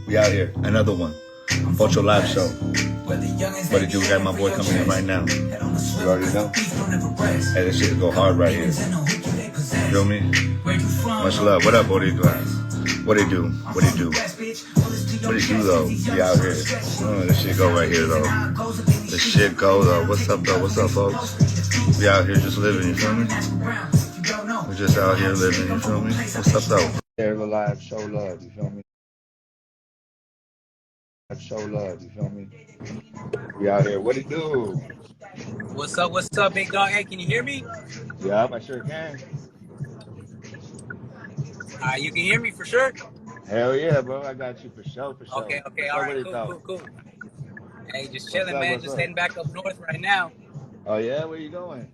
We out here. Another one. Pocho live show. What it do? We got my boy coming in right now. You already know. Hey, this shit go hard right here. Feel me? Much love. What up, Bodie? What it do? What it do? What it do though? We out here. Oh, this shit go right here though. This shit go though. What's up though? What's up, folks? We out here just living. You feel me? We're just out here living. You feel me? What's up though? There's a live show love. You feel me? Show love, you feel me? We out here. What it do? What's up, big dog? Hey, can you hear me? Yeah, I sure can. You can hear me for sure? Hell yeah, bro. I got you for sure, Okay, all right, cool. Hey, just chilling, man. Just heading back up north right now. Oh, yeah? Where you going?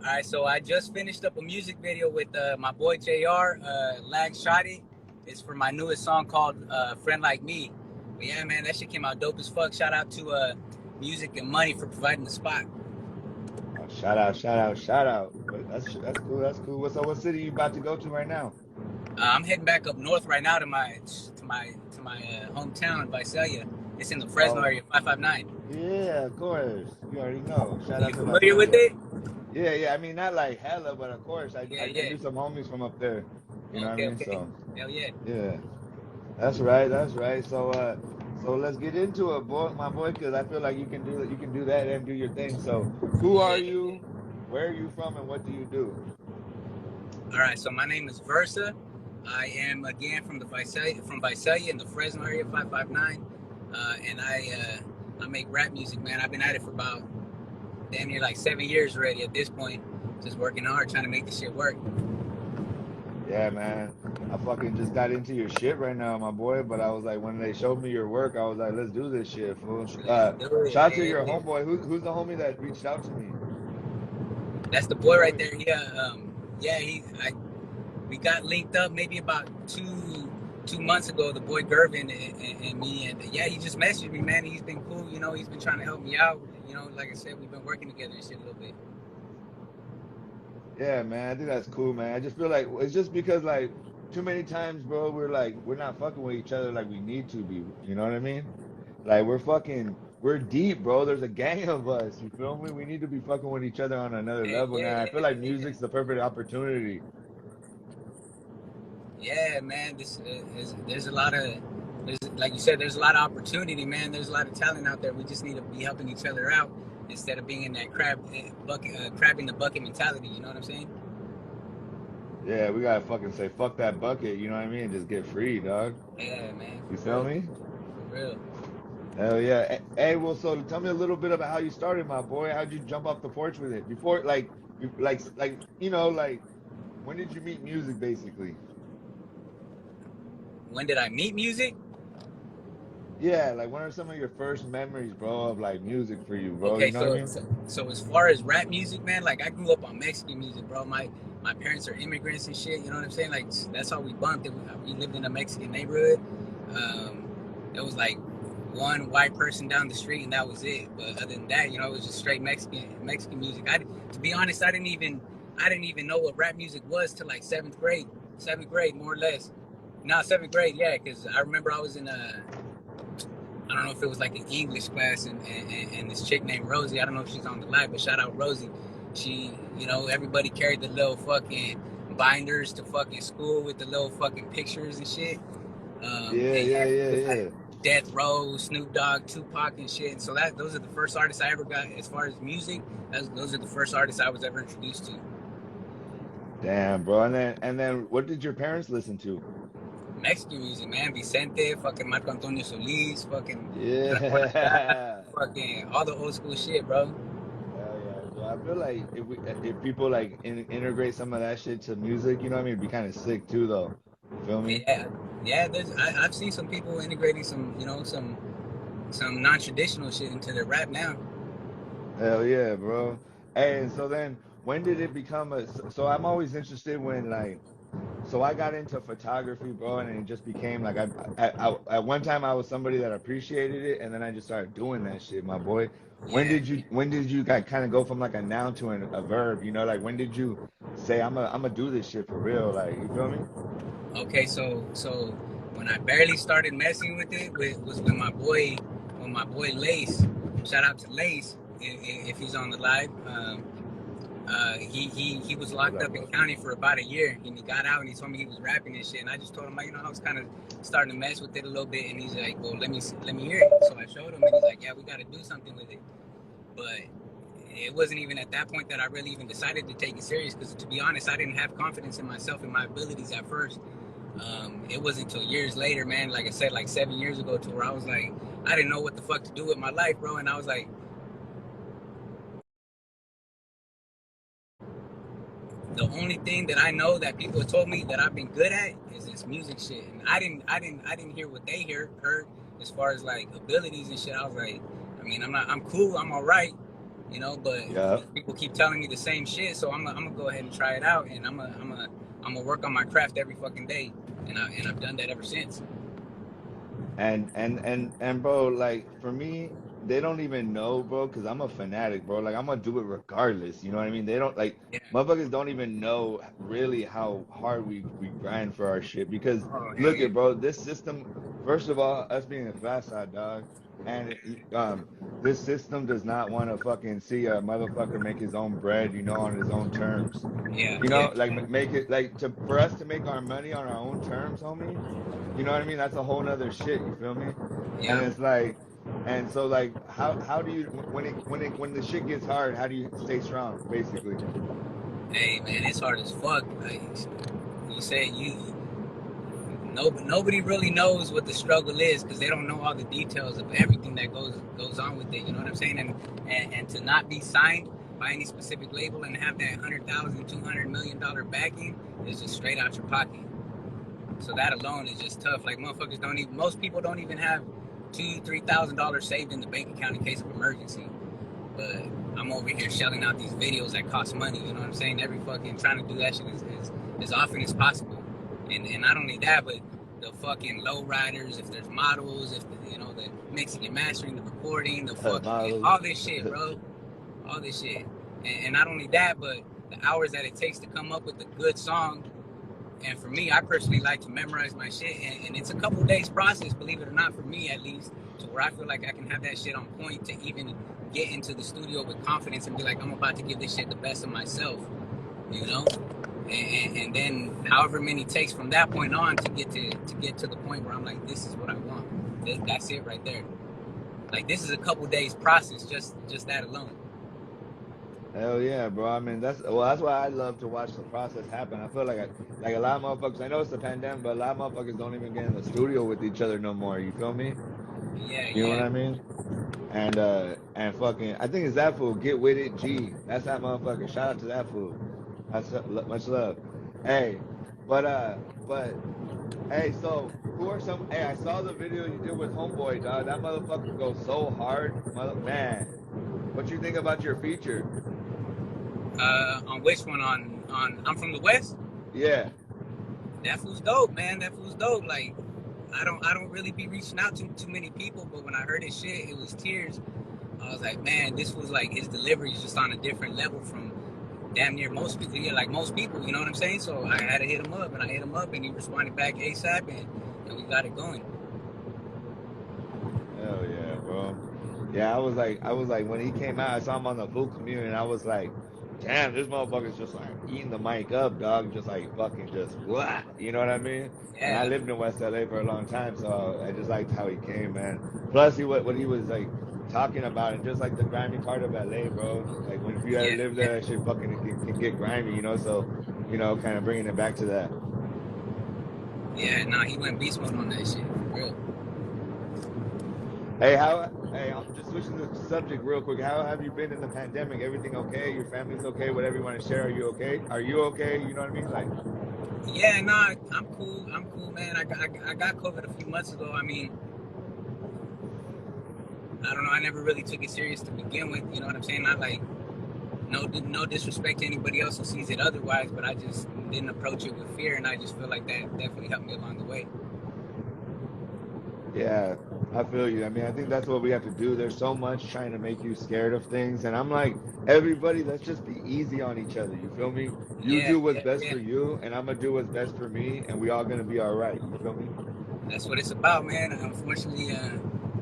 All right, so I just finished up a music video with my boy JR, Lag Shotty. It's for my newest song called Friend Like Me. But yeah, man, that shit came out dope as fuck. Shout out to Music and Money for providing the spot. Oh, shout out. That's cool. What city you about to go to right now? I'm heading back up north right now to my hometown, Visalia. It's in the Fresno area, 559. Yeah, of course. You already know. Shout out you to familiar with it? Yeah. I mean, not like hella, but of course, I do some homies from up there. You know what I mean? Okay. So, hell yeah. Yeah. That's right. So let's get into it, my boy, because I feel like you can do that and do your thing. So, who are you? Where are you from, and what do you do? All right. So my name is VRSA. I am again from Visalia in the Fresno area, 559, and I make rap music, man. I've been at it for about damn near like 7 years already at this point. Just working hard, trying to make this shit work. Yeah, man. I fucking just got into your shit right now, my boy. But I was like, when they showed me your work, I was like, let's do this shit, fool. Shout out to your homeboy. Who's the homie that reached out to me? That's the boy right there. We got linked up maybe about two months ago. The boy Gervin and me, and yeah, he just messaged me, man. He's been cool. You know, he's been trying to help me out. You know, like I said, we've been working together and shit a little bit. Yeah, man, I think that's cool, man. I just feel like it's just because like too many times, bro, we're not fucking with each other like we need to be. You know what I mean? Like we're deep, bro. There's a gang of us. You feel me? We need to be fucking with each other on another level now. I feel like music's the perfect opportunity. Yeah, man. There's a lot of like you said, there's a lot of opportunity, man. There's a lot of talent out there. We just need to be helping each other out instead of being in that crab in the bucket mentality. You know what I'm saying? Yeah, we gotta fucking say fuck that bucket. You know what I mean? Just get free, dog. Yeah, man. You feel me? For real. Hell yeah. Hey, well, so tell me a little bit about how you started, my boy. How'd you jump off the porch with it? Before, like, when did you meet music, basically? When did I meet music? Yeah, like, what are some of your first memories, bro, of, like, music for you, bro? Okay, you know what I mean? so as far as rap music, man, like, I grew up on Mexican music, bro. My parents are immigrants and shit, you know what I'm saying? Like, that's how we bumped it. We lived in a Mexican neighborhood. There was, like, one white person down the street, and that was it. But other than that, you know, it was just straight Mexican music. To be honest, I didn't even know what rap music was till, like, seventh grade, more or less. No, seventh grade, yeah, because I remember I was in I don't know if it was like an English class, and this chick named Rosie, I don't know if she's on the live, but shout out Rosie. She, you know, everybody carried the little fucking binders to fucking school with the little fucking pictures and shit. Yeah. Death Row, Snoop Dogg, Tupac and shit. And so those are the first artists I ever got as far as music. Those are the first artists I was ever introduced to. Damn, bro. And then what did your parents listen to? Mexican music, man. Vicente, fucking Marco Antonio Solis, fucking fucking all the old school shit, bro. Hell yeah, bro. I feel like if people like integrate some of that shit to music, you know what I mean, it'd be kind of sick too, though. You feel me? Yeah. I've seen some people integrating some non-traditional shit into their rap now. Hell yeah, bro. Hey, and so then when did it become so I'm always interested when like. So I got into photography, bro, and it just became like I at one time I was somebody that appreciated it, and then I just started doing that shit, my boy. When did you kind of go from like a noun to a verb? You know, like when did you say I'm gonna do this shit for real? Like, you feel me? Okay, so when I barely started messing with it was when my boy Lace, shout out to Lace if he's on the live. He was locked up in county for about a year, and he got out and he told me he was rapping and shit. And I just told him, like, I was kind of starting to mess with it a little bit. And he's like, well, let me hear it. So I showed him, and he's like, yeah, we got to do something with it. But it wasn't even at that point that I really even decided to take it serious, because to be honest, I didn't have confidence in myself and my abilities at first. It wasn't until years later, man, like I said, like 7 years ago, to where I was like, I didn't know what the fuck to do with my life, bro. And I was like, the only thing that I know that people have told me that I've been good at is this music shit. And I didn't hear what they heard as far as like abilities and shit. I was like, I mean, I'm cool, I'm all right, but people keep telling me the same shit, so I'm gonna go ahead and try it out, and I'm gonna work on my craft every fucking day, and I've done that ever since. And bro, like for me, they don't even know, bro, because I'm a fanatic, bro. Like I'm gonna do it regardless. You know what I mean? They don't like Yeah. motherfuckers don't even know really how hard we grind for our shit. Because look Yeah. at, bro, this system. First of all, us being a fast side dog, and this system does not want to fucking see a motherfucker make his own bread, on his own terms. Yeah. Like make it like for us to make our money on our own terms, homie. You know what I mean? That's a whole nother shit. You feel me? And Yeah. it's like, and so like, how do you when the shit gets hard, how do you stay strong? Basically. Hey man, it's hard as fuck. Like you said, nobody really knows what the struggle is, because they don't know all the details of everything that goes on with it. You know what I'm saying? And to not be signed by any specific label and have that $100,000, $200 million backing is just straight out your pocket. So that alone is just tough. Like motherfuckers most people don't even have $2,000-$3,000 saved in the bank account in case of emergency. But I'm over here shelling out these videos that cost money. You know what I'm saying? Every fucking trying to do that shit as often as possible. And not only that, but the fucking lowriders, if there's models, if the mixing and mastering, the recording, the fucking all this shit, bro. All this shit. And not only that, but the hours that it takes to come up with a good song. And for me, I personally like to memorize my shit, and it's a couple days process, believe it or not, for me at least, to where I feel like I can have that shit on point to even get into the studio with confidence and be like, I'm about to give this shit the best of myself, and then however many takes from that point on to get to the point where I'm like, this is what I want. That's it right there. Like this is a couple days process, just that alone. Hell yeah, bro. I mean, that's why I love to watch the process happen. I feel like a lot of motherfuckers. I know it's a pandemic, but a lot of motherfuckers don't even get in the studio with each other no more. You feel me? Yeah. You know what I mean? And fucking, I think it's that fool. Get with it, G. That's that motherfucker. Shout out to that fool. That's much love. Hey, but hey, so who are some? Hey, I saw the video you did with Homeboy, dog. That motherfucker goes so hard, man. What you think about your feature? On which one? On I'm from the West? Yeah. That fool's dope, man. That fool's dope. Like, I don't really be reaching out to too many people, but when I heard his shit, it was tears. I was like, man, this was like, his delivery is just on a different level from damn near most people. Yeah, like most people, you know what I'm saying? So I had to hit him up, and I hit him up, and he responded back ASAP, and we got it going. Hell yeah, bro. Yeah, I was like when he came out, I saw him on the Full Community, and I was like, damn, this motherfucker's just like eating the mic up, dog, just like fucking just blah, you know what I mean? Yeah. And I lived in West LA for a long time, so I just liked how he came, man. Plus, what he was like talking about, and just like the grimy part of LA, bro. Like when if you ever live there, that shit fucking can get grimy, So, kind of bringing it back to that. Yeah, nah, he went beast mode on that shit, for real. Hey, I'm just switching the subject real quick. How have you been in the pandemic? Everything okay? Your family's okay? Whatever you want to share, are you okay? Are you okay? You know what I mean? Like, yeah, nah, I'm cool, man. I got COVID a few months ago. I mean, I don't know. I never really took it serious to begin with. You know what I'm saying? Not like no disrespect to anybody else who sees it otherwise, but I just didn't approach it with fear, and I just feel like that definitely helped me along the way. Yeah, I feel you. I mean, I think that's what we have to do. There's so much trying to make you scared of things. And I'm like, everybody, let's just be easy on each other. You feel me? You do what's best for you, and I'm going to do what's best for me, and we all going to be all right. You feel me? That's what it's about, man. Unfortunately,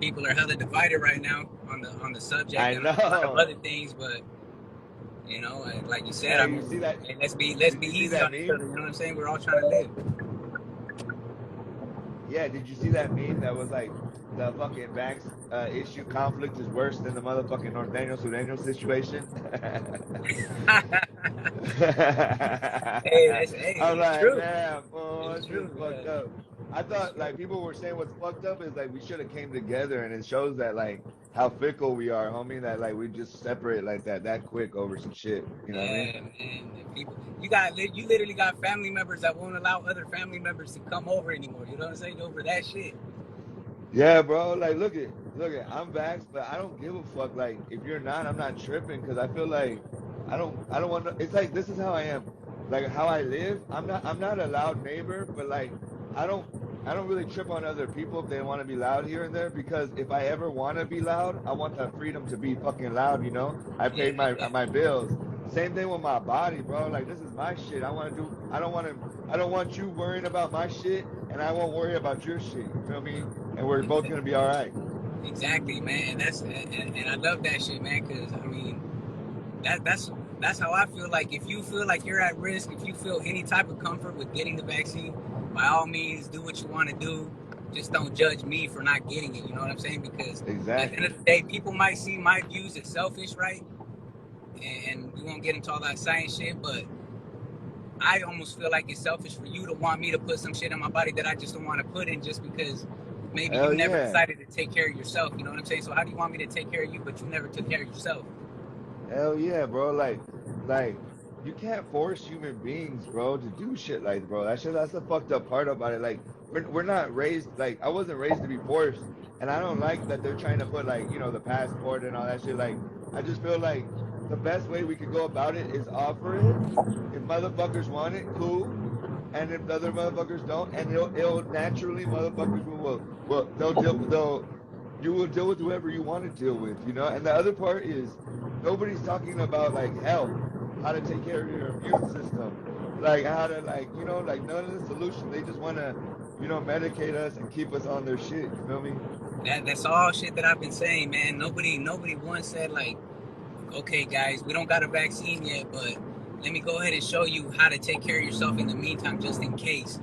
people are hella divided right now on the subject I and on a lot of know. other things. But you know, like you said, Hey, I you mean, see that? hey, let's be Did you see easy that on each meme? other. You know what I'm saying? We're all trying to live. Yeah, did you see that meme that was like the fucking Banks issue conflict is worse than the motherfucking Norteño Sureño situation? I'm It's like, true. damn, fool, It's this shit is true. fucked up. I It's thought like true. people were saying what's fucked up is like we should have came together, and it shows that like how fickle we are, homie. That like we just separate like that quick over some shit. You know what I mean? Yeah, man. People, you literally got family members that won't allow other family members to come over anymore. You know what I'm saying? Over that shit. Yeah, bro. Like, look at. I'm vaxxed, but I don't give a fuck. Like, if you're not, I'm not tripping because I feel like I don't want to. It's like this is how I am. Like how I live. I'm not a loud neighbor, but like I don't, I don't really trip on other people if they want to be loud here and there because if I ever want to be loud, I want that freedom to be fucking loud. I Yeah, paid my yeah. my bills. Same thing with my body, bro. Like this is my shit. I want to do. I don't want to. I don't want you worrying about my shit, and I won't worry about your shit. You feel me? And we're both gonna be all right. Exactly, man. And I love that shit, man. Because I mean, that's how I feel. Like if you feel like you're at risk, if you feel any type of comfort with getting the vaccine, by all means, do what you want to do. Just don't judge me for not getting it. You know what I'm saying? Because at the end Exactly. of the day, people might see my views as selfish, right? And we won't get into all that science shit, but I almost feel like it's selfish for you to want me to put some shit in my body that I just don't want to put in just because maybe you Hell never yeah. decided to take care of yourself. You know what I'm saying? So how do you want me to take care of you, but you never took care of yourself? Hell yeah, bro. Like you can't force human beings, bro, to do shit like, bro. That's the fucked up part about it. Like we're not raised like I wasn't raised to be forced, and I don't like that they're trying to put like the passport and all that shit. Like I just feel like the best way we could go about it is offer it. If motherfuckers want it, cool. And if the other motherfuckers don't, and it'll naturally motherfuckers they'll you will deal with whoever you want to deal with. And the other part is nobody's talking about like health, how to take care of your immune system, like how to like none of the solution. They just want to medicate us and keep us on their shit. You feel me? That's all shit that I've been saying, man. Nobody once said like, okay, guys, we don't got a vaccine yet, but let me go ahead and show you how to take care of yourself in the meantime, just in case.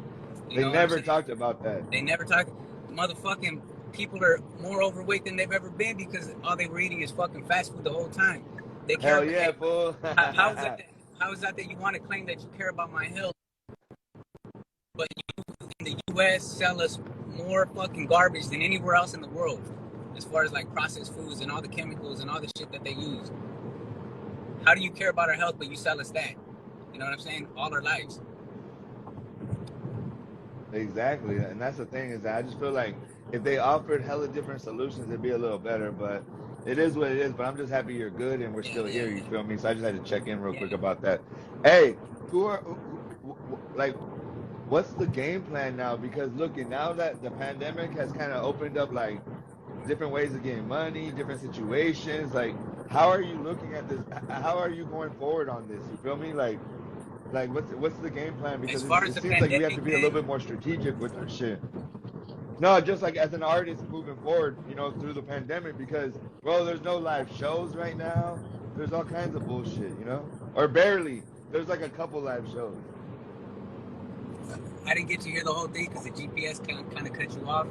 You They know what I'm never saying? talked about that. They never talk. Motherfucking people are more overweight than they've ever been because all they were eating is fucking fast food the whole time. They care Hell about. yeah, fool. How is that? How is that you want to claim that you care about my health, but you in the U.S. sell us more fucking garbage than anywhere else in the world, as far as like processed foods and all the chemicals and all the shit that they use. How do you care about our health, but you sell us that? You know what I'm saying? All our lives. Exactly. And that's the thing is that I just feel like if they offered hella different solutions, it'd be a little better. But it is what it is. But I'm just happy you're good and we're Yeah, still yeah, here. You feel me? So I just had to check in real yeah. quick about that. Hey, like, what's the game plan now? Because looking now that the pandemic has kind of opened up like different ways of getting money, different situations. Like, how are you looking at this? How are you going forward on this? You feel me? Like what's the game plan? As Because far as it the seems like we have pandemic, to be a little man, bit more strategic with our shit. No, just like as an artist moving forward, through the pandemic, because bro, there's no live shows right now. There's all kinds of bullshit. Or barely. There's like a couple live shows. I didn't get to hear the whole thing because the GPS kind of cut you off.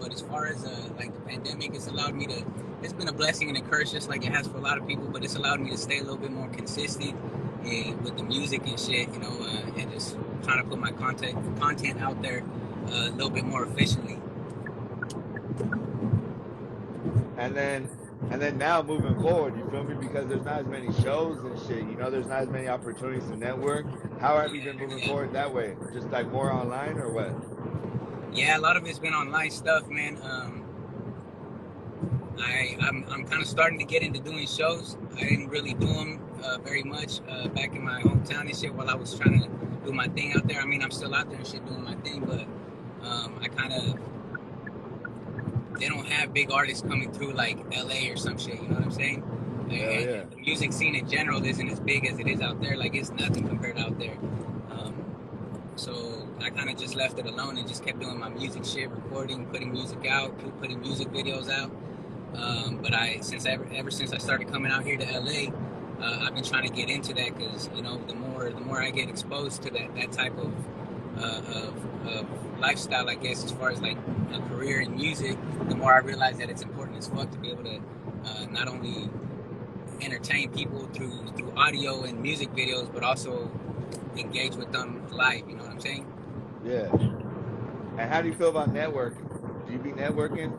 But as far as like the pandemic, it's allowed me to. It's been a blessing and a curse, just like it has for a lot of people. But it's allowed me to stay a little bit more consistent with the music and shit, and just trying to put my content out there a little bit more efficiently. And then now moving forward, you feel me? Because there's not as many shows and shit. There's not as many opportunities to network. How have you been moving forward that way? Just like more online or what? Yeah, a lot of it's been online stuff, man. I'm kind of starting to get into doing shows. I didn't really do them very much back in my hometown and shit while I was trying to do my thing out there. I mean, I'm still out there and shit doing my thing, but I kind of, they don't have big artists coming through like LA or some shit, you know what I'm saying? Yeah. The music scene in general isn't as big as it is out there. Like, it's nothing compared to out there. So I kind of just left it alone and just kept doing my music shit, recording, putting music out, putting music videos out. But ever since I started coming out here to LA, I've been trying to get into that because the more I get exposed to that type of lifestyle, I guess, as far as like a career in music, the more I realize that it's important as fuck to be able to not only entertain people through audio and music videos, but also engage with them live. You know what I'm saying? Yeah. And how do you feel about networking? Do you be networking?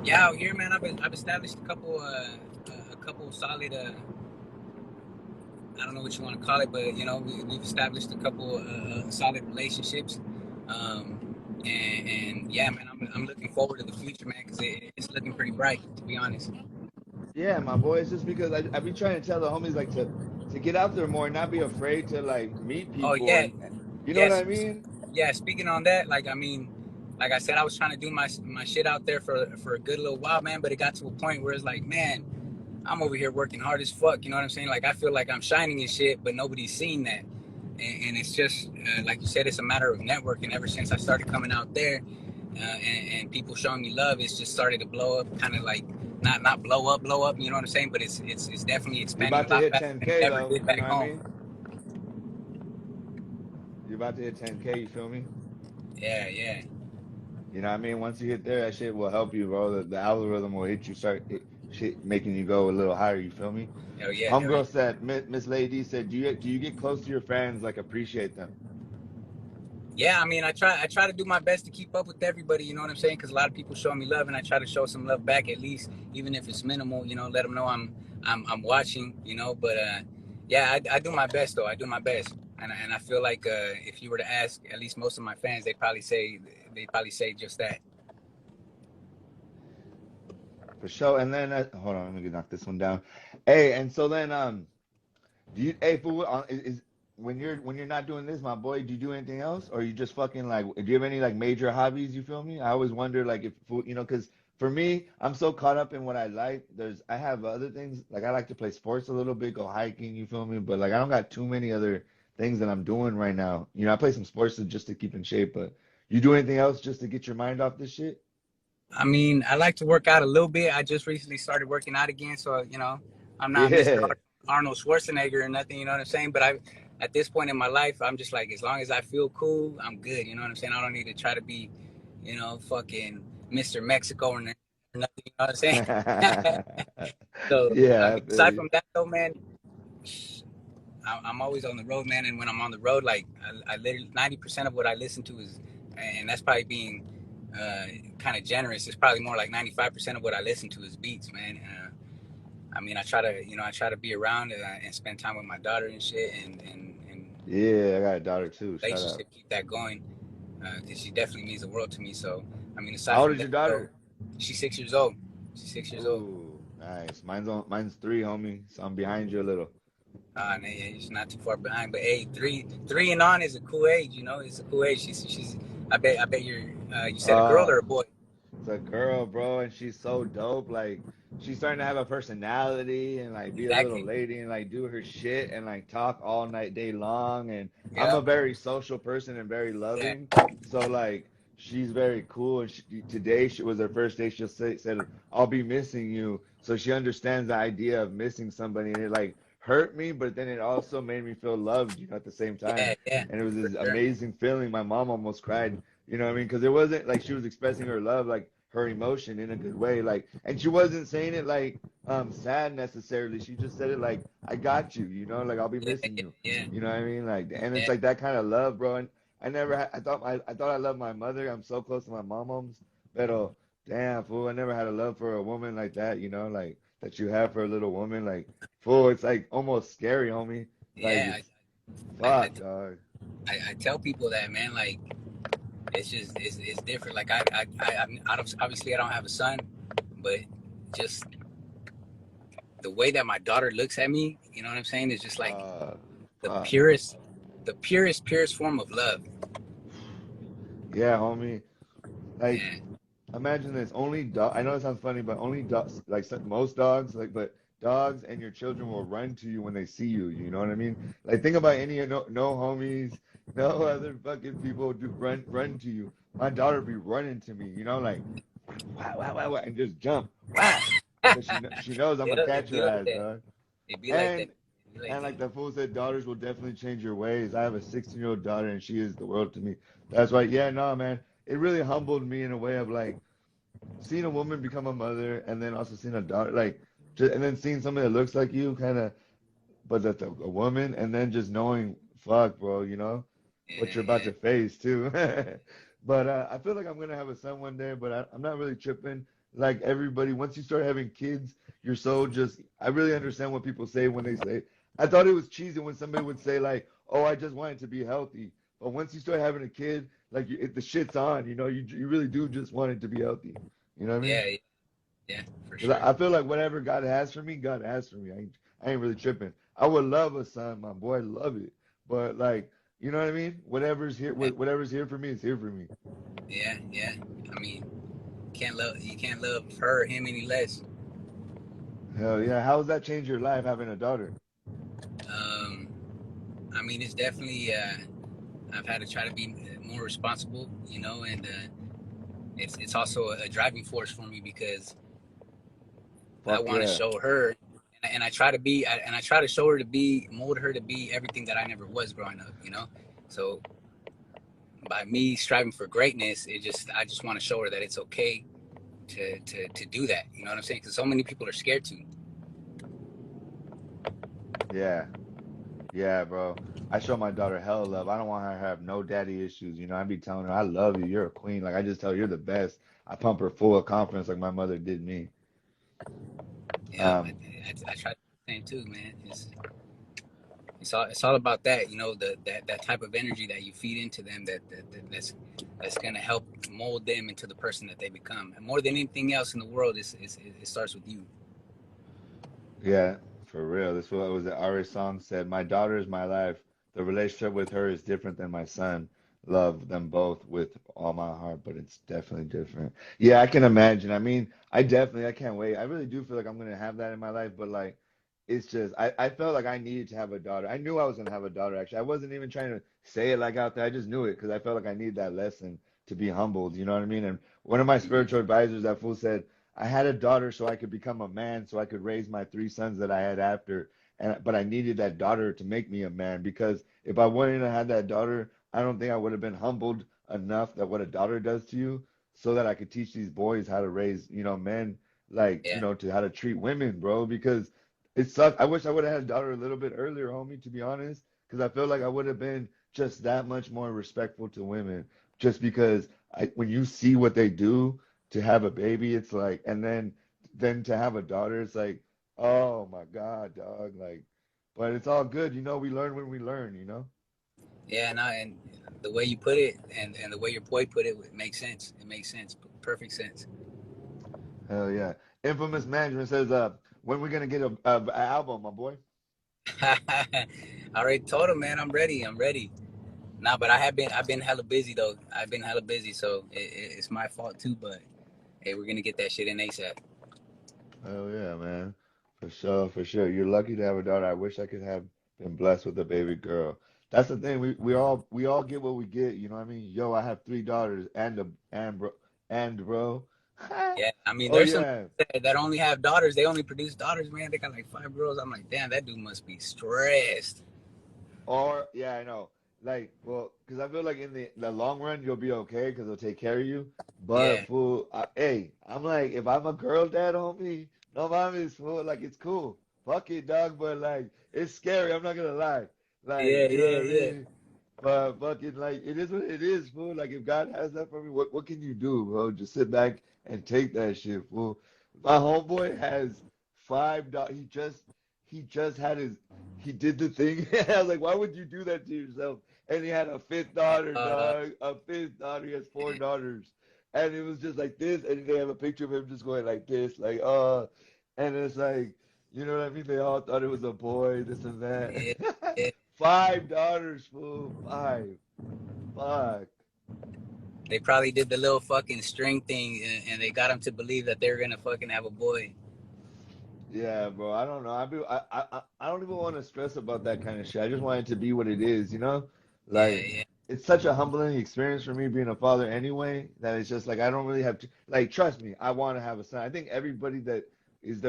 Yeah, out here, man, I've established a couple solid I don't know what you want to call it, but we've established a couple solid relationships, and yeah, man, I'm looking forward to the future, man, because it's looking pretty bright, to be honest. Yeah, my boy. It's just because I be trying to tell the homies like to get out there more and not be afraid to like meet Oh people yeah, and you know what yes, I mean? yeah. Speaking on that, like I mean, like I said, I was trying to do my shit out there for a good little while, man, but it got to a point where it's like, man, I'm over here working hard as fuck. You know what I'm saying? Like I feel like I'm shining and shit, but nobody's seen that. And it's just like you said, it's a matter of networking. Ever since I started coming out there, and people showing me love, it's just started to blow up. Kind of like not blow up. You know what I'm saying? But it's definitely You're expanding about a to lot hit faster than it 10K ever though, did you back know what I home. mean? You're about to hit 10K, you feel me? Yeah, yeah. You know what I mean? Once you hit there, that shit will help you, bro. The algorithm will hit you, shit making you go a little higher, you feel me? Hell yeah, hell yeah. Homegirl said, Miss Lady said, do you get close to your fans, like appreciate them? Yeah, I mean, I try to do my best to keep up with everybody. You know what I'm saying? Because a lot of people show me love, and I try to show some love back at least, even if it's minimal. Let them know I'm watching. But yeah, I do my best though. I do my best, and I feel like if you were to ask at least most of my fans, they probably say just that. For sure. And then, hold on, let me knock this one down. Hey, and so then, do you, hey, fool, is when you're not doing this, my boy, do you do anything else, or you just fucking like, do you have any like major hobbies? You feel me? I always wonder like if because for me, I'm so caught up in what I like. I have other things like I like to play sports a little bit, go hiking. You feel me? But like I don't got too many other things that I'm doing right now. I play some sports just to keep in shape. But you do anything else just to get your mind off this shit? I mean, I like to work out a little bit. I just recently started working out again, so I'm not Mr. Yeah. Arnold Schwarzenegger or nothing. You know what I'm saying? But at this point in my life, I'm just like, as long as I feel cool, I'm good. You know what I'm saying? I don't need to try to be, fucking Mr. Mexico or nothing. You know what I'm saying? So, I Yeah, mean, I feel aside you. from that, though, man, I'm always on the road, man. And when I'm on the road, like I literally 90% of what I listen to is, and that's probably being kind of generous. It's probably more like 95% of what I listen to is beats, man. I mean, I try to be around and spend time with my daughter and shit, and Yeah, I got a daughter too. Shout out. relationship keep that going, because she definitely means the world to me. So, I mean, aside How old from is that, your though, daughter? she's 6 years old. She's 6 years old. Ooh, nice. Mine's three, homie. So I'm behind you a little. And she's not too far behind. But hey, three and on is a cool age. It's a cool age. She's. I bet you said a girl or Uh, a boy? it's a girl, bro, and she's so dope. Like she's starting to have a personality and like be a little Exactly. lady and like do her shit and like talk all night day long. And I'm a Yeah. very social person and very Yeah. loving. So like she's very cool. And today she was her first day. She said, "I'll be missing you." So she understands the idea of missing somebody, and it like hurt me, but then it also made me feel loved, at the same time. Yeah. Yeah. And it was For this sure. amazing feeling. My mom almost cried. You know what I mean? Because it wasn't like she was expressing her love, like her emotion in a good way. Like, and she wasn't saying it like sad necessarily. She just said it like, I got you, like I'll be Yeah. missing Yeah. you. Yeah. You know what I mean? Like, and it's Yeah. like that kind of love, bro. And I never had, I thought I loved my mother. I'm so close to my mom's, but damn, fool, I never had a love for a woman like that, like that you have for a little woman. Like, fool, it's like almost scary, homie. Like, Yeah. it's I, I, fuck, dog. I tell people that, man. Like, it's just it's different. Like I don't, obviously I don't have a son, but just the way that my daughter looks at me, you know what I'm saying, is just like Uh, the fuck. purest form of love. Yeah, homie. Like, Yeah. imagine this. Only dog. I know it sounds funny, but only dogs. Like most dogs, like but dogs and your children will run to you when they see you. You know what I mean? Like think about any no homies. no other fucking people do run to you. My daughter be running to me, you know, like wow, wow, wow, wow, and just jump, wow, because she knows I'm gonna Yeah, catch it her be like ass, that. dog. It be like that. And It be like and that. like the fool said, daughters will definitely change your ways. I have a 16-year-old daughter, and she is the world to me. That's why, yeah, no, man, it really humbled me in a way of like seeing a woman become a mother, and then also seeing a daughter, like, just, and then seeing somebody that looks like you, kind of, but that's a woman, and then just knowing, fuck, bro, you know, what Yeah, you're about yeah, to face too. But I feel like I'm gonna have a son one day, but I'm not really tripping. Like everybody, once you start having kids, you're so just. I really understand what people say when they say. I thought it was cheesy when somebody would say like, "Oh, I just want it to be healthy." But once you start having a kid, like the shit's on. You know, you really do just want it to be healthy. You know what I mean? yeah, yeah, yeah, for Because sure. I feel like whatever God has for me, God has for me. I ain't really tripping. I would love a son, my boy, love it. But like, you know what I mean? Yeah, Whatever's here for me is here for me. yeah, yeah. I mean, you can't love her or him any less. Hell yeah. How has that changed your life having a daughter? Um, I mean, it's definitely I've had to try to be more responsible, you know, and it's also a driving force for me because I Fuck want to yeah. show her, and I try to be, and I try to show her to be, mold her to be everything that I never was growing up, you know. So by me striving for greatness, I just want to show her that it's okay to do that. You know what I'm saying? Because so many people are scared to. Yeah. Yeah, bro. I show my daughter hella love. I don't want her to have no daddy issues. You know, I be telling her, I love you. You're a queen. Like I just tell her you're the best. I pump her full of confidence like my mother did me. Yeah, Um, I try to do the same too, man. It's all about that, you know, that type of energy that you feed into them that's gonna help mold them into the person that they become. And more than anything else in the world, it starts with you. Yeah, for real. This what was the Ari song said. My daughter is my life. The relationship with her is different than my son. Love them both with all my heart, but it's definitely different. Yeah, I can imagine. I mean, I can't wait. I really do feel like I'm gonna have that in my life, but like it's just I felt like I needed to have a daughter. I knew I was gonna have a daughter actually. I wasn't even trying to say it like out there. I just knew it because I felt like I needed that lesson to be humbled, you know what I mean? And one of my spiritual Mm-hmm. advisors, that fool said, I had a daughter so I could become a man, so I could raise my three sons that I had after. And but I needed that daughter to make me a man because if I wouldn't have had that daughter, I don't think I would have been humbled enough that what a daughter does to you, so that I could teach these boys how to raise, you know, men like, you Yeah, know, to how to treat women, bro. Because it sucks. I wish I would have had a daughter a little bit earlier, homie, to be honest, because I feel like I would have been just that much more respectful to women. Just because when you see what they do to have a baby, it's like, and then to have a daughter, it's like, oh my God, dog. Like, but it's all good, you know. We learn when we learn, you know. yeah, no, and the way you put it and the way your boy put it, it makes sense. It makes sense, perfect sense. Hell yeah. Infamous Management says, when we gonna get a album, my boy? I already told him, man, I'm ready. I'm ready. Nah, but I've been hella busy though. I've been hella busy, so it's my fault too. But hey, we're gonna get that shit in ASAP. Hell yeah, man. For sure, for sure. You're lucky to have a daughter. I wish I could have been blessed with a baby girl. That's the thing. We all get what we get. You know what I mean? Yo, I have three daughters and bro. Yeah, I mean, Oh there's some yeah. that only have daughters. They only produce daughters, man. They got like 5 girls. I'm like, damn, that dude must be stressed. Or yeah, I know. Like, well, because I feel like in the long run you'll be okay because they'll take care of you. But Yeah, fool, hey, I'm like, if I'm a girl dad, homie, no mames, fool, like it's cool. Fuck it, dog. But like, it's scary. I'm not gonna lie. Like, yeah, you know yeah, what I yeah. mean? But fucking like, it is what it is, fool. Like, if God has that for me, what can you do, bro? Just sit back and take that shit, fool. My homeboy has five dogs. He just had his he did the thing. I was like, why would you do that to yourself? And he had a fifth daughter, Uh, dog. A fifth daughter. He has four daughters. And it was just like this. And they have a picture of him just going like this, like, and it's like, you know what I mean? They all thought it was a boy, this and that. yeah, yeah. Five daughters, fool. Five. Fuck. They probably did the little fucking string thing, and they got him to believe that they were gonna fucking have a boy. Yeah, bro. I don't know. I don't even want to stress about that kind of shit. I just want it to be what it is, you know? Like, yeah. it's such a humbling experience for me being a father anyway, that it's just like I don't really have to, like, trust me, I want to have a son. I think everybody that is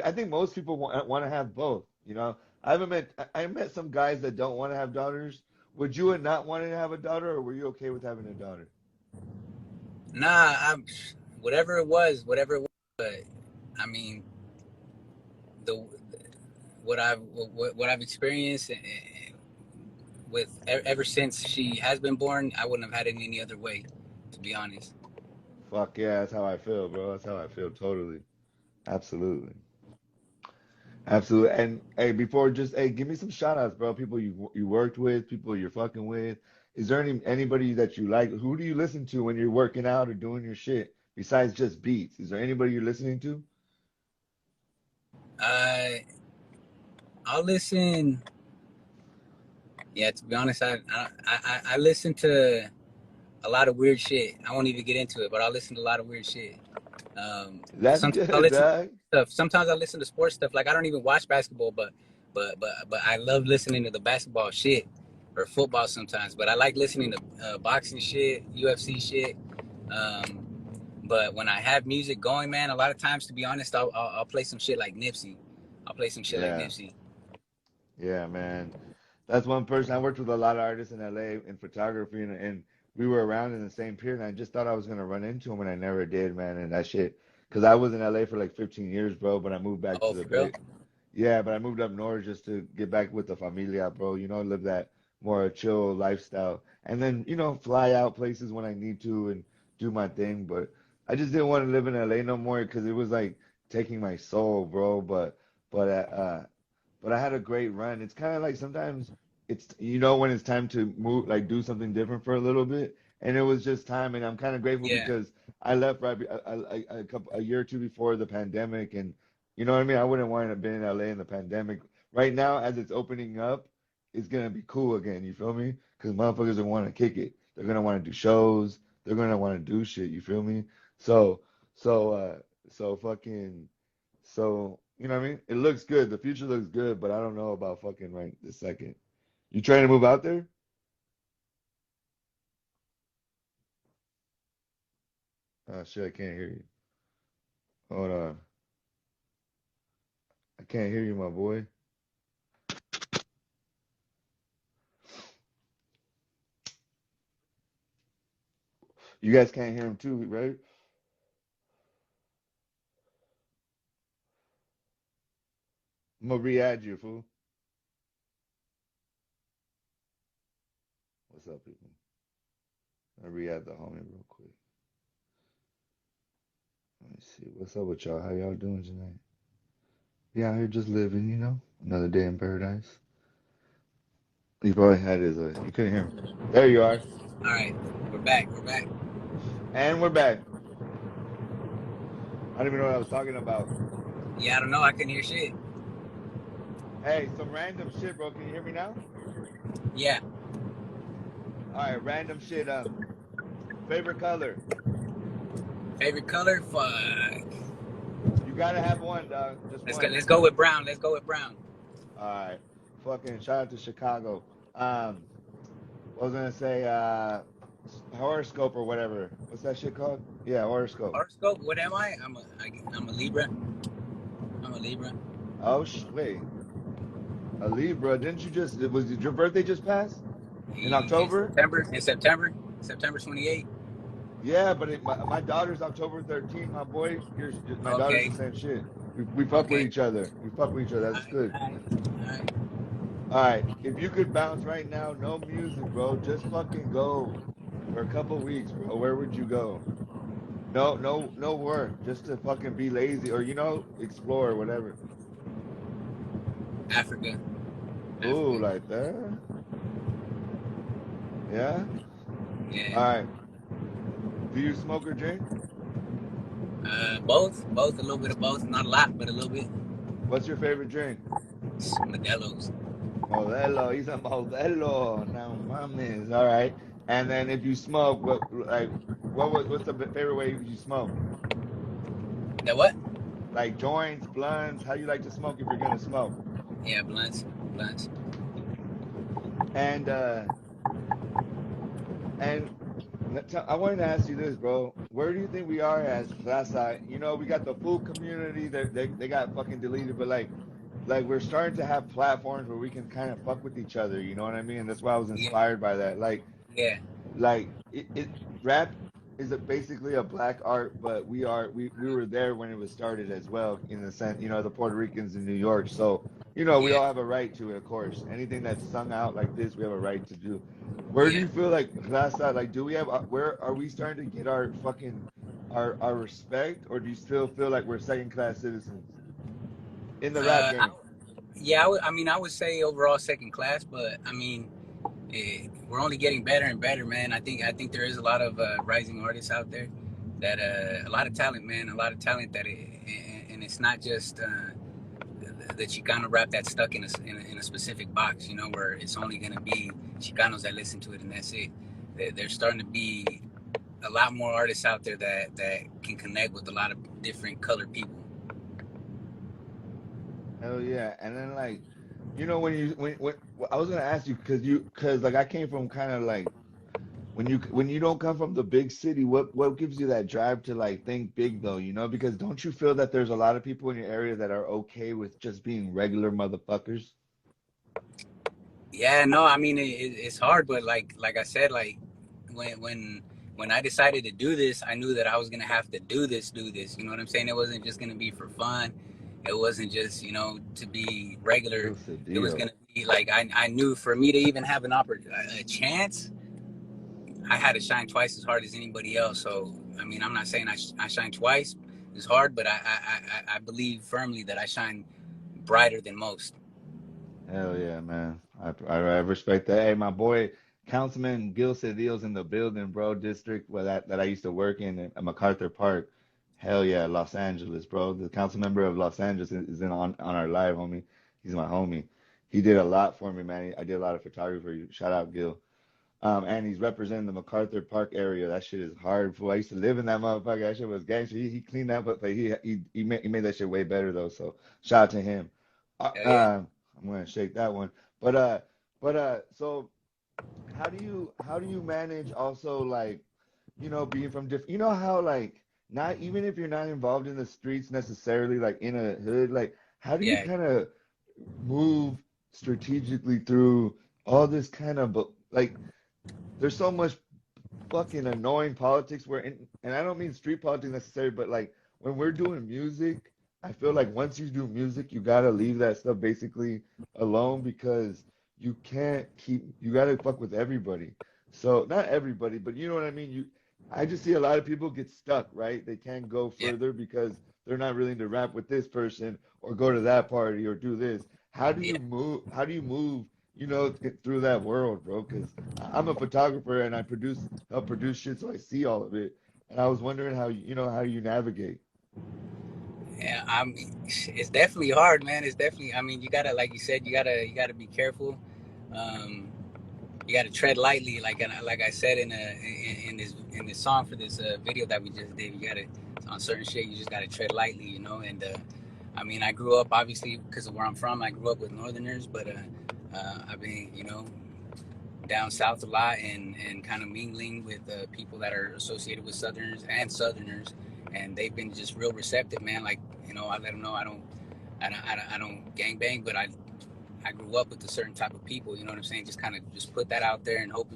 I think most people want to have both, you know. I haven't met, I met some guys that don't want to have daughters. Would you not want to have a daughter, or were you okay with having a daughter? Nah, I'm whatever it was. But I mean, the what I've experienced with ever since she has been born, I wouldn't have had it any other way, to be honest. Fuck yeah, that's how I feel, bro. That's how I feel totally. Absolutely. Absolutely. And hey, before just hey, give me some shout outs, bro. People you worked with, people you're fucking with. Is there anybody that you like? Who do you listen to when you're working out or doing your shit besides just beats? Is there anybody you're listening to? Uh, I'll listen. Yeah, to be honest, I listen to a lot of weird shit. I won't even get into it, but I'll listen to a lot of weird shit. That's Sometimes I good, listen to dog. stuff. Sometimes I listen to sports stuff. Like I don't even watch basketball, but I love listening to the basketball shit or football sometimes. But I like listening to boxing shit, UFC shit. Um, but when I have music going, man, a lot of times, to be honest, I'll play some shit like Nipsey. I'll play some shit like Yeah. Nipsey. Yeah, man. That's one person. I worked with a lot of artists in LA in photography, and we were around in the same period. And I just thought I was gonna run into him, and I never did, man. And that shit, because I was in LA for like 15 years, bro. But I moved back Oh, to the for real? Bay. Yeah, but I moved up north just to get back with the familia, bro. You know, live that more chill lifestyle, and then fly out places when I need to and do my thing. But I just didn't want to live in LA no more because it was like taking my soul, bro. But I had a great run. It's kind of like sometimes it's when it's time to move, like do something different for a little bit, and it was just time. And I'm kind of grateful Yeah, because I left a year or two before the pandemic, and you know what I mean. I wouldn't want to have been in LA in the pandemic. Right now, as it's opening up, it's gonna be cool again. You feel me? Because motherfuckers are want to kick it. They're gonna want to do shows. They're gonna want to do shit. You feel me? So so so fucking. So, you know what I mean? It looks good. The future looks good, but I don't know about fucking right this second. You trying to move out there? Oh shit, I can't hear you. Hold on. I can't hear you, my boy. You guys can't hear him too, right? I'm gonna re-add you, fool. What's up, people? I'll re-add the homie real quick. Let me see. What's up with y'all? How y'all doing tonight? Yeah, out here just living, Another day in paradise. You probably had his you couldn't hear him. There you are. all right, we're back. We're back. And we're back. I don't even know what I was talking about. Yeah, I don't know. I couldn't hear shit. Hey, some random shit, bro. Can you hear me now? Yeah, All right, random shit. Favorite color? favorite color? Fuck. You gotta have one, dog. Just Let's go. one. Let's go with brown. Let's go with brown. All right. Fucking shout out to Chicago. What was I gonna say? Horoscope or whatever. What's that shit called? Yeah, horoscope. Horoscope? What am I? I'm a Libra. I'm a Libra. Oh, wait. A Libra. Didn't you just? Did your birthday just pass in In October? September. In September. September 28th. Yeah, but my daughter's October 13th. My boy, my daughter's Okay. the same shit. We fuck with Okay. each other. We fuck with each other. All That's right. good. All right. All right. All right, if you could bounce right now, no music, bro. Just fucking go for a couple weeks, bro. Where would you go? No, no, no work. Just to fucking be lazy or explore or whatever. Africa. Ooh, Africa. like that? Yeah. Yeah. All right. Do you smoke or drink? Both. Both. A little bit of both. Not a lot, but a little bit. What's your favorite drink? Modelo's. Modelo. He's a modelo. Now, mames. All right. And then if you smoke, what's the favorite way you smoke? That what? Like joints, blunts. How you like to smoke if you're gonna smoke? Yeah, blunts. Blunts. And and I wanted to ask you this, bro. Where do you think we are as Raza? You know, we got the full community that they got fucking deleted, but like we're starting to have platforms where we can kind of fuck with each other. You know what I mean? And that's why I was Yeah, inspired by that. yeah, It rap is basically a black art, but we were there when it was started as well in the sense, you know, the Puerto Ricans in New York. So, you know, we yeah, all have a right to it, of course. Anything that's sung out like this, we have a right to do. Where do yeah. you feel like Raza, like do we have where are we starting to get our fucking our respect, or do you still feel like we're second class citizens in the rap Uh, I, game? yeah, I mean, I would say overall second class, but I mean, we're only getting better and better, man. I think there is a lot of rising artists out there that a lot of talent, man, a lot of talent and it's not just the Chicano rap that's stuck in a specific box, you know, where it's only gonna be Chicanos that listen to it and that's it. There's starting to be a lot more artists out there that can connect with a lot of different colored people. Hell yeah. And then like, you know, when I was gonna ask you because like I came from kind of like when you don't come from the big city, what gives you that drive to like think big though, you know? Because don't you feel that there's a lot of people in your area that are okay with just being regular motherfuckers? Yeah, no, I mean it's hard, but like I said, like when when when I decided to do this, I knew that I was gonna have to do this. You know what I'm saying? It wasn't just gonna be for fun. It wasn't just to be regular. What's the It was deal? gonna be like I knew for me to even have a chance, I had to shine twice as hard as anybody else. So I mean, I'm not saying I shine twice as hard, but I believe firmly that I shine brighter than most. Hell yeah, man. I respect that. Hey, my boy, Councilman Gil Cedillo's in the building, bro. District where that I used to work in at MacArthur Park. Hell yeah, Los Angeles, bro. The council member of Los Angeles is in on our live, homie. He's my homie. He did a lot for me, man. I did a lot of photography. Shout out, Gil. And he's representing the MacArthur Park area. That shit is hard, fool. I used to live in that motherfucker. That shit was gangster. He cleaned that, but he made that shit way better though. So shout out to him. Hell yeah. I'm gonna shake that one. But so how do you manage also like being from different, how like not even if you're not involved in the streets necessarily like in a hood, like how do you Yeah, kind of move strategically through all this kind of like there's so much fucking annoying politics where and I don't mean street politics necessarily, but like when we're doing music, I feel like once you do music, you gotta leave that stuff basically alone because you gotta fuck with everybody. So not everybody, but you know what I mean? I just see a lot of people get stuck, right? They can't go yeah, further because they're not willing to rap with this person or go to that party or do this. yeah. How do you move, through that world, bro? Because I'm a photographer and help produce shit, so I see all of it. And I was wondering how you navigate. Yeah, I mean, it's definitely hard, man. It's definitely. I mean, you gotta, like you said, you gotta be careful. Um, you gotta tread lightly, like I said in this song for this video that we just did. You gotta on certain shit. You just gotta tread lightly, you know. And I mean, I grew up obviously because of where I'm from. I grew up with Northerners, but I've been, down south a lot and kind of mingling with people that are associated with Southerners, and they've been just real receptive, man. Like I let them know I don't gang bang, but I grew up with a certain type of people. You know what I'm saying? Just kind of just put that out there and hope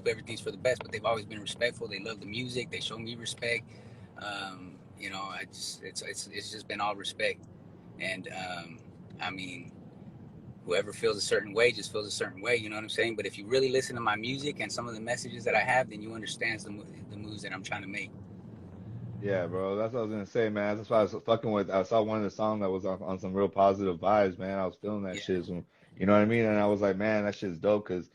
everything's for the best. But they've always been respectful. They love the music. They show me respect. I just it's just been all respect, and I mean whoever feels a certain way just feels a certain way. You know what I'm saying? But if you really listen to my music and some of the messages that I have, then you understand the moves that I'm trying to make. Yeah, bro. That's what I was gonna say, man. That's why I was fucking with. I saw one of the songs that was on some real positive vibes, man. I was feeling that Yeah, shit. You know what I mean? And I was like, man, that shit's dope. Cause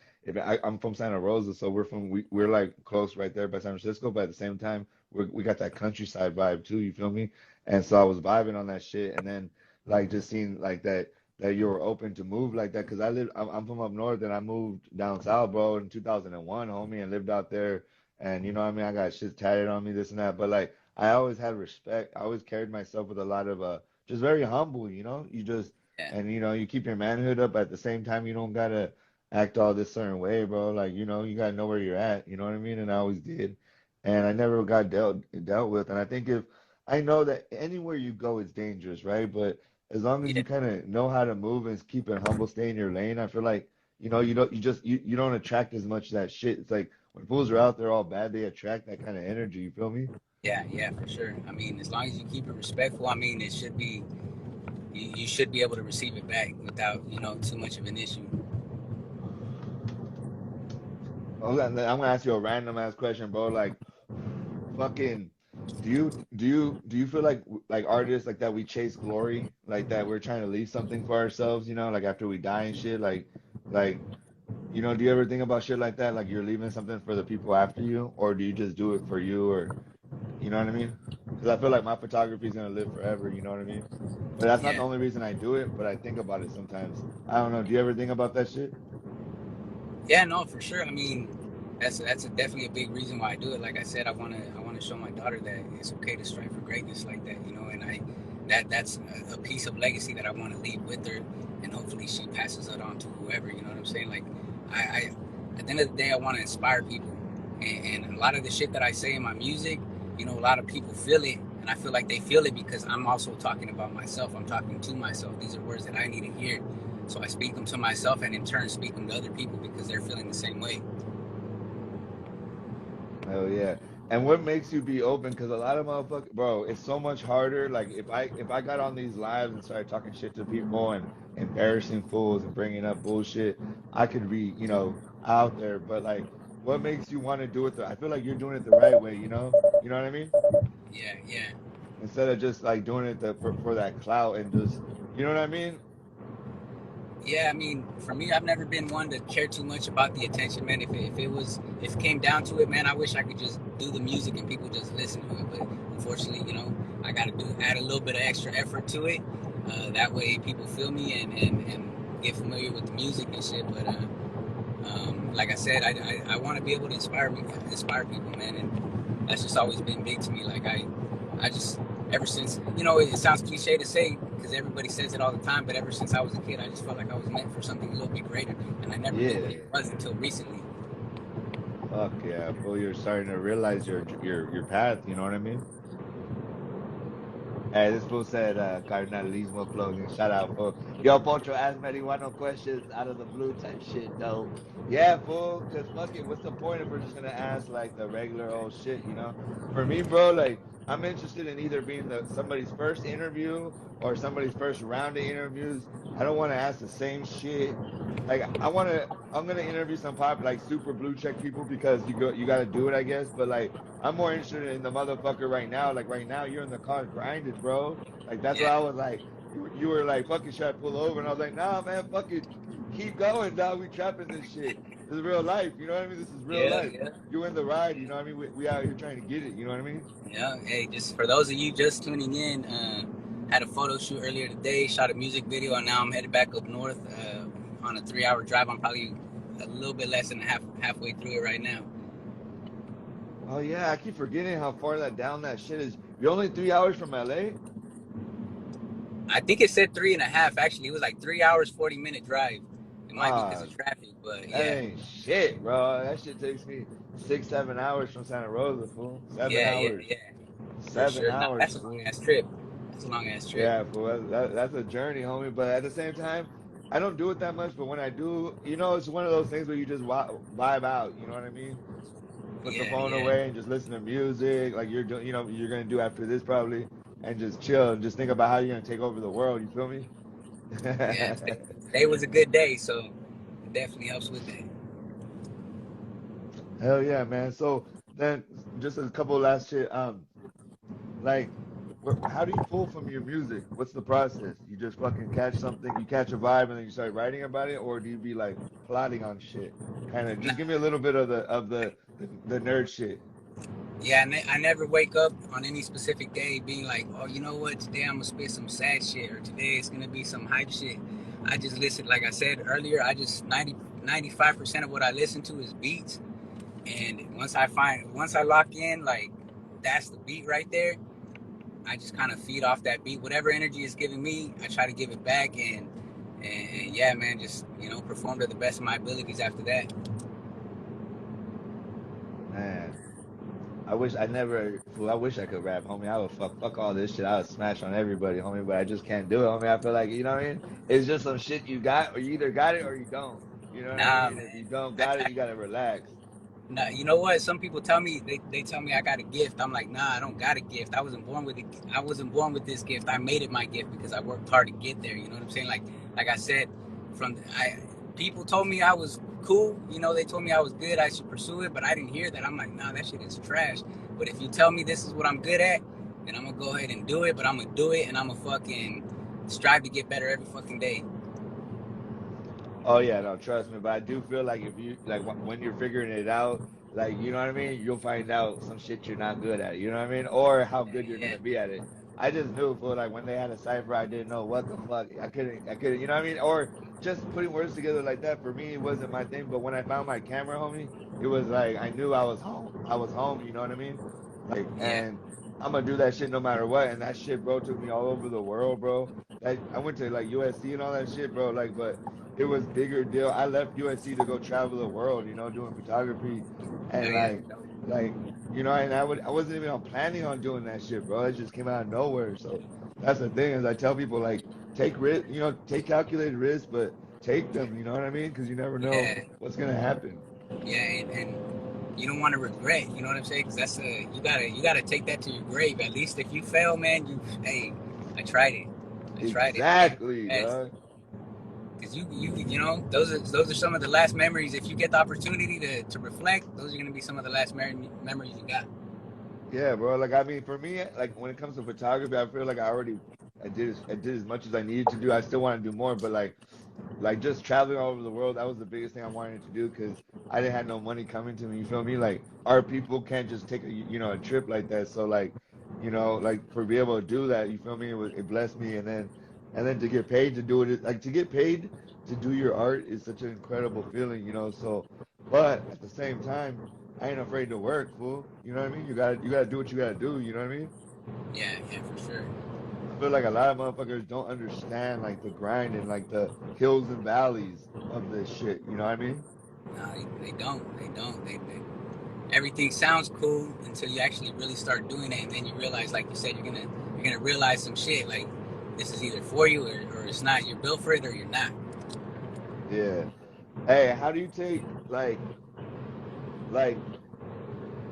I'm from Santa Rosa, so we're like close right there by San Francisco, but at the same time, we got that countryside vibe too. You feel me? And so I was vibing on that shit, and then like just seeing like that you were open to move like that. Cause I'm from up north, and I moved down south, bro, in 2001, homie, and lived out there. And you know what I mean? I got shit tatted on me, this and that, but like. I always had respect. I always carried myself with a lot of just very humble, you know. You just yeah, and you keep your manhood up at the same time. You don't gotta. act all this certain way, bro. Like, you gotta know where you're at, you know what I mean? And I always did. And I never got dealt with. And I think if I know that anywhere you go it's dangerous, right? But as long as Yeah, you kind of know how to move and keep it humble, stay in your lane, I feel like, you don't attract as much of that shit. It's like when fools are out there all bad, they attract that kind of energy, you feel me? yeah, for sure. I mean, as long as you keep it respectful, I mean, it should be you should be able to receive it back without too much of an issue. I'm gonna ask you a random ass question, bro. Like, fucking, do you feel like artists like that we chase glory, like that we're trying to leave something for ourselves, like after we die and shit, like do you ever think about shit like that, like you're leaving something for the people after you, or do you just do it for you, or you know what I mean? Because I feel like my photography is gonna live forever, you know what I mean? But that's not Yeah. the only reason I do it, but I think about it sometimes. I don't know. Do you ever think about that shit? Yeah, no, for sure. I mean, definitely a big reason why I do it. Like I said, I want to show my daughter that it's okay to strive for greatness like that, and that's a piece of legacy that I want to leave with her, and hopefully she passes it on to whoever. You know what I'm saying? Like, I at the end of the day, I want to inspire people, and a lot of the shit that I say in my music, a lot of people feel it, and I feel like they feel it because I'm also talking about myself. I'm talking to myself. These are words that I need to hear. So I speak them to myself and in turn speak them to other people because they're feeling the same way. Hell yeah. And what makes you be open? Because a lot of motherfuckers, bro, it's so much harder. Like if I got on these lives and started talking shit to people and embarrassing fools and bringing up bullshit, I could be, out there. But like, what makes you want to do it? I feel like you're doing it the right way, you know? You know what I mean? Yeah, yeah. Instead of just like doing it for that clout and just, you know what I mean? Yeah, I mean, for me, I've never been one to care too much about the attention, man. If it came down to it, man, I wish I could just do the music and people just listen to it. But unfortunately, I got to add a little bit of extra effort to it. That way, people feel me and get familiar with the music and shit. But like I said, I want to be able to inspire people, man, and that's just always been big to me. Like I just ever since it sounds cliche to say because everybody says it all the time, but ever since I was a kid, I just felt like I was meant for something a little bit greater, and I never knew what Yeah. it was until recently. Fuck yeah, fool. You're starting to realize your path, you know what I mean? Hey, this fool said Cardinalismo clothing. Shout out, fool. Yo, Pocho, ask marijuana questions out of the blue type shit, though. Yeah, fool, because fuck it, what's the point if we're just gonna ask like the regular old shit, you know? For me, bro, like I'm interested in either being somebody's first interview or somebody's first round of interviews. I don't want to ask the same shit. Like I'm gonna interview some like super blue check people because you gotta do it, I guess. But like I'm more interested in the motherfucker right now. Like right now, you're in the car grinding, bro. Like that's why Yeah, I was like, you were like, fucking, should I pull over? And I was like, nah, man, fucking, keep going, dog. We trapping this shit. This is real life. You know what I mean? This is real yeah, life. yeah, You in the ride. You know what I mean? We out here trying to get it. You know what I mean? yeah. Hey, just for those of you just tuning in, had a photo shoot earlier today, shot a music video, and now I'm headed back up north on a 3-hour drive. I'm probably a little bit less than halfway through it right now. Oh yeah, I keep forgetting how far that shit is. You're only 3 hours from LA. I think it said 3.5. Actually, it was like 3 hours 40-minute drive. It might be because Ah, of traffic, but that yeah, ain't shit, bro. That shit takes me 6, 7 hours from Santa Rosa, fool. Seven yeah, yeah, hours. yeah, for Seven sure. No, hours, that's a long fool. ass trip. That's a long ass trip. Yeah, fool. That's a journey, homie. But at the same time, I don't do it that much. But when I do, it's one of those things where you just vibe out. You know what I mean? Put the Yeah, phone yeah, away and just listen to music, like you're doing. You're gonna do after this probably, and just chill and just think about how you're gonna take over the world. You feel me? yeah. Today was a good day, so it definitely helps with that. Hell yeah, man. So then, just a couple of last shit. Like, how do you pull from your music? What's the process? You just fucking catch something, you catch a vibe, and then you start writing about it, or do you be like plotting on shit? Kind of, just give me a little bit of the nerd shit. Yeah, I never wake up on any specific day being like, oh, you know what, today I'm gonna spit some sad shit or today it's gonna be some hype shit. I just listen, like I said earlier, I just 95% of what I listen to is beats. And once I lock in, like that's the beat right there, I just kind of feed off that beat. Whatever energy is giving me, I try to give it back. and yeah, man, just perform to the best of my abilities after that. Man, I wish I never, fool, I wish I could rap, homie. I would fuck all this shit. I would smash on everybody, homie, but I just can't do it, homie. I feel like, you know what I mean? It's just some shit you got, or you either got it or you don't. You know what I Nah, mean? If you man. don't I, got it, I you gotta relax. Nah, you know what? Some people tell me they tell me I got a gift. I'm like, nah, I don't got a gift. I wasn't born with this gift. I made it my gift because I worked hard to get there. You know what I'm saying? Like I said, people told me I was cool. They told me I was good. I should pursue it, but I didn't hear that. I'm like, nah, that shit is trash. But if you tell me this is what I'm good at, then I'm gonna go ahead and do it. But I'm gonna do it, and I'm gonna fucking strive to get better every fucking day. Oh yeah, no, trust me. But I do feel like if you like when you're figuring it out, like you know what I mean, you'll find out some shit you're not good at. You know what I mean, or how good you're Yeah, gonna be at it. I just knew for like when they had a cipher, I didn't know what the fuck. I couldn't. You know what I mean? Or just putting words together like that for me, it wasn't my thing. But when I found my camera, homie, it was like I knew I was home. I was home. You know what I mean? Like, yeah, and I'm gonna do that shit no matter what. And that shit, bro, took me all over the world, bro. I went to like USC and all that shit, bro. Like, but it was bigger deal. I left USC to go travel the world, doing photography, and hell yeah. and I wasn't even planning on doing that shit, bro. It just came out of nowhere. So that's the thing is I tell people like take risk, take calculated risks, but take them. You know what I mean? Because you never know Yeah, what's gonna happen. yeah, and you don't want to regret. You know what I'm saying? Because you gotta take that to your grave. At least if you fail, man, hey, I tried it. I tried it, man. Exactly, Yes. dog. Because those are some of the last memories. If you get the opportunity to reflect, those are gonna be some of the last memories you got. Yeah, bro. Like I mean, for me, like when it comes to photography, I feel like I did as much as I needed to do. I still want to do more, but like just traveling all over the world, that was the biggest thing I wanted to do because I didn't have no money coming to me. You feel me? Like our people can't just take a trip like that. So like, like for be able to do that, you feel me? It blessed me, and then to get paid to do it, like to get paid to do your art is such an incredible feeling. So, but at the same time, I ain't afraid to work, fool. You know what I mean? You gotta do what you gotta do. You know what I mean? Yeah, yeah, for sure. I feel like a lot of motherfuckers don't understand like the grind and like the hills and valleys of this shit. You know what I mean? No, they don't. They don't. Everything sounds cool until you actually really start doing it, and then you realize, like you said, you're gonna realize some shit. Like this is either for you or it's not. You're built for it or you're not. Yeah. Hey, how do you take like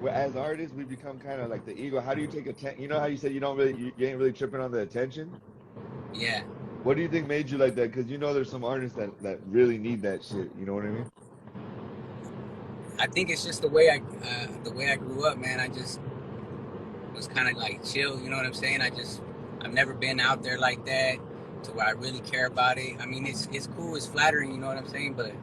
as artists we become kind of like the ego? How do you take attention? You know how you said you ain't really tripping on the attention? Yeah. What do you think made you like that? Because there's some artists that really need that shit. You know what I mean? I think it's just the way I grew up, man. I just was kind of like chill. You know what I'm saying? I've never been out there like that to where I really care about it. I mean, it's cool, it's flattering. You know what I'm saying? But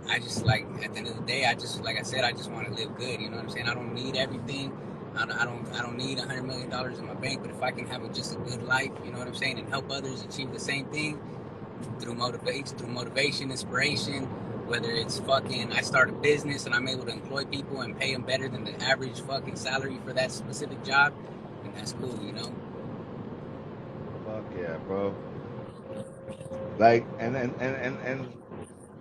I just like at the end of the day, like I said, I just want to live good. You know what I'm saying? I don't need everything. I don't need $100 million in my bank. But if I can have just a good life, you know what I'm saying, and help others achieve the same thing through motivation, inspiration. Whether it's I start a business and I'm able to employ people and pay them better than the average fucking salary for that specific job, and that's cool. Fuck yeah, bro. Like and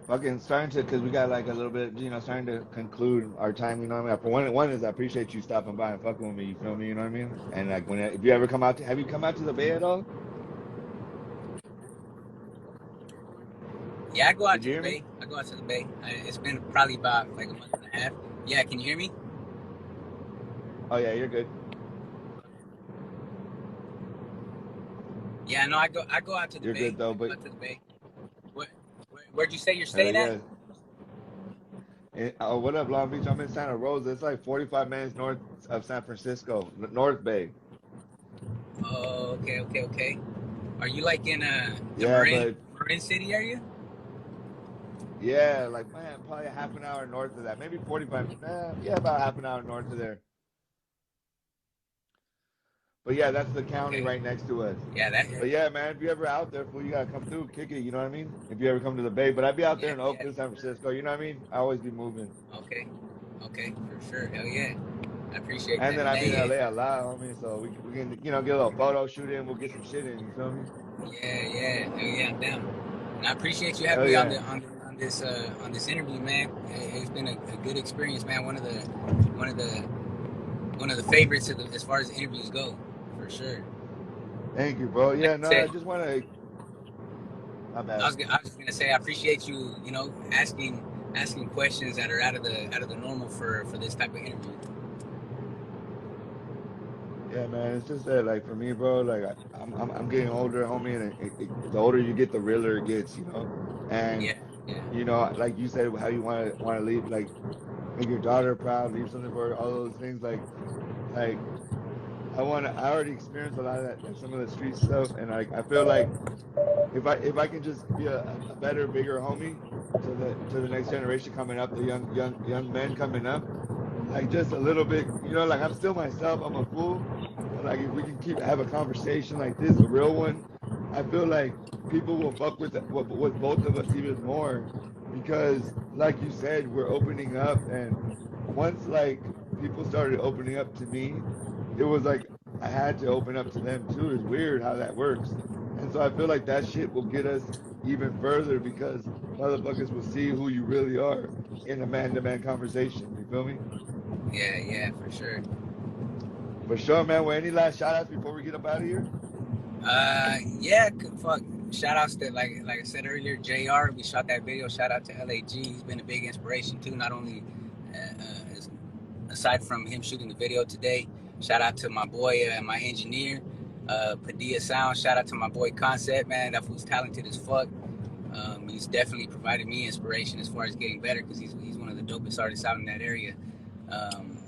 fucking starting to because we got like a little bit, starting to conclude our time. You know what I mean? For one is I appreciate you stopping by and fucking with me. You feel me? You know what I mean? And like if you ever come out have you come out to the Bay at all? Yeah, I go out Did to you the hear me? bay. It's been probably about like a month and a half. Yeah, can you hear me? Oh yeah, you're good. Yeah, no, I go out to the You're bay. good though. I go But out to the bay. Where'd you say you're hell staying at? yeah. Oh, what up, Long Beach? I'm in Santa Rosa. It's like 45 minutes north of San Francisco, North Bay. Oh, okay, okay, okay. Are you like in the Yeah, Marin but Marin City area? yeah, like man, probably a half an hour north of that. Maybe 45. Yeah, about half an hour north of there. But yeah, that's the county Okay. right next to us. Yeah, that. But yeah, man, if you ever out there, fool, you gotta come through, kick it. You know what I mean? If you ever come to the Bay, but I'd be out there Yeah, in yeah. Oakland, San Francisco. You know what I mean? I always be moving. Okay, okay, for sure. Hell yeah, I appreciate And that. then And I be in hey, LA a lot, homie. So we can get a little photo shoot in. We'll get some shit in. You feel me? yeah, yeah, hell yeah, I'm down. And I appreciate you having Hell me on yeah. on this interview, man. It's been a good experience, man. One of the one of the favorites as far as interviews go, for sure. Thank you, bro. Like Yeah, I no, I said, just want to. My bad. I was just gonna say I appreciate you, you know, asking questions that are out of the normal for this type of interview. Yeah, man. It's just that, like, for me, bro, like, I'm getting older, homie, and the older you get, the realer it gets, you know. And Yeah, yeah, you know, like you said, how you want to leave, like, make your daughter proud, leave something for her, all those things, like I already experienced a lot of that, like some of the street stuff, and like I feel like if I can just be a better, bigger homie to the next generation coming up, the young men coming up, like just a little bit, you know, like I'm still myself, I'm a fool, but like if we can have a conversation like this, a real one, I feel like people will fuck with both of us even more because, like you said, we're opening up, and once like people started opening up to me, it was like I had to open up to them too. It's weird how that works. And so I feel like that shit will get us even further because motherfuckers will see who you really are in a man-to-man conversation. You feel me? yeah, yeah, for sure. For sure, man. Well, any last shout outs before we get up out of here? Yeah, fuck. Shout outs to like I said earlier, JR. We shot that video. Shout out to LAG. He's been a big inspiration too. Not only aside from him shooting the video today, shout out to my boy and my engineer, Padilla Sound. Shout out to my boy Concept, man. That fool's talented as fuck. He's definitely provided me inspiration as far as getting better because he's one of the dopest artists out in that area. Um,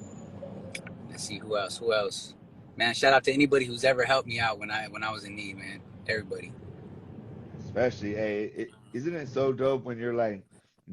let's see who else. Who else? Man, shout out to anybody who's ever helped me out when I was in need, man. Everybody. Especially, hey, isn't it so dope when you're like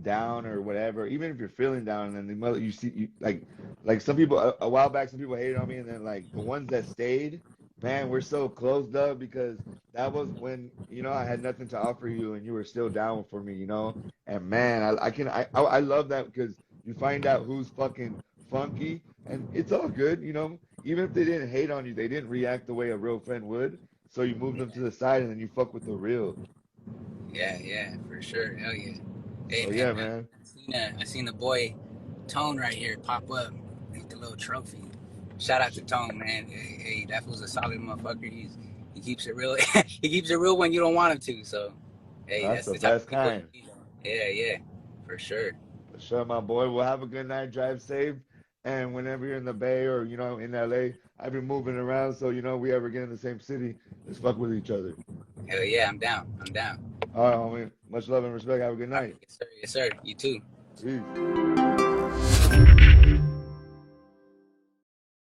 down or whatever, even if you're feeling down, and then the mother you see you like some people a while back, some people hated on me, and then like the ones that stayed, man, we're so closed up because that was when you know I had nothing to offer you, and you were still down for me, you know. And man, I love that because you find out who's fucking funky, and it's all good, you know. Even if they didn't hate on you, they didn't react the way a real friend would. So you move them to the side, and then you fuck with the real. Yeah, yeah, for sure. Hell yeah. Hey So man, yeah, man. I seen the boy Tone right here pop up with the little trophy. Shout out to Tone, man. Hey, that was a solid motherfucker. He keeps it real. He keeps it real when you don't want him to. So, hey, That's that's the the type of best people you kind. need. Yeah, yeah, for sure. For sure, my boy. Well, have a good night. Drive safe. And whenever you're in the Bay or in LA, I've been moving around, so we ever get in the same city, let's fuck with each other. Hell yeah, I'm down. I'm down. All right, homie. Much love and respect. Have a good All right, night. yes sir, yes sir. You too. Peace.